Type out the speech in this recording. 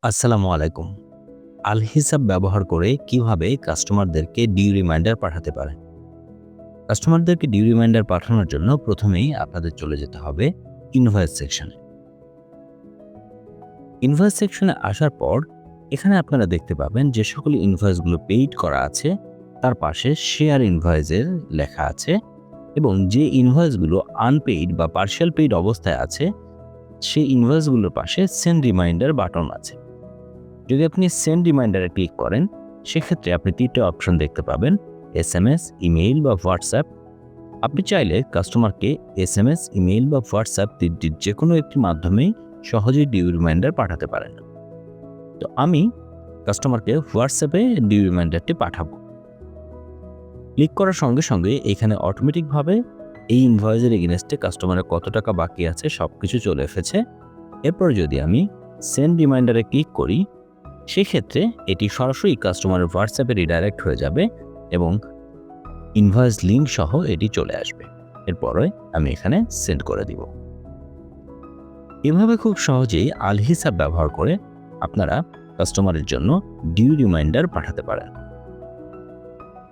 আসসালামু আলাইকুম। আল হিসাব ব্যবহার করে কিভাবে কাস্টমারদেরকে ডিউ রিমাইন্ডার পাঠাতে পারেন? কাস্টমারদেরকে ডিউ রিমাইন্ডার পাঠানোর জন্য প্রথমেই আপনাদের চলে যেতে হবে ইনভয়েস সেকশনে। ইনভয়েস সেকশনে আসার পর এখানে আপনারা দেখতে পাবেন যে সকল ইনভয়েসগুলো পেইড করা আছে তার পাশে শেয়ার ইনভয়েসের লেখা আছে এবং যে ইনভয়েসগুলো আনপেইড বা পার্শিয়াল পেইড অবস্থায় আছে সেই ইনভয়েসগুলোর পাশে সেন্ড রিমাইন্ডার বাটন আছে। যদি আপনি সেন্ড রিমাইন্ডারে ক্লিক করেন সেক্ষেত্রে আপনি ৩টে অপশন দেখতে পাবেন, এসএমএস, ইমেইল বা হোয়াটসঅ্যাপ। আপনি চাইলে কাস্টমারকে এসএমএস, ইমেইল বা হোয়াটসঅ্যাপ ৩টির যে কোনো একটি মাধ্যমেই সহজেই ডিউ রিমাইন্ডার পাঠাতে পারেন। তো আমি কাস্টমারকে হোয়াটসঅ্যাপে ডিউ রিমাইন্ডারটি পাঠাবো। ক্লিক করার সঙ্গে সঙ্গে এখানে অটোমেটিকভাবে এই ইনভয়েসের এগেইনস্টে কাস্টমারের কত টাকা বাকি আছে সবকিছু চলে এসেছে। এরপর যদি আমি সেন্ড রিমাইন্ডারে ক্লিক করি সেক্ষেত্রে এটি সরাসরি কাস্টমারের হোয়াটসঅ্যাপে রিডাইরেক্ট হয়ে যাবে এবং ইনভয়েস লিঙ্ক সহ এটি চলে আসবে। এরপরে আমি এখানে সেন্ড করে দিব। এভাবে খুব সহজেই আল হিসাব ব্যবহার করে আপনারা কাস্টমারের জন্য ডিউ রিমাইন্ডার পাঠাতে পারেন।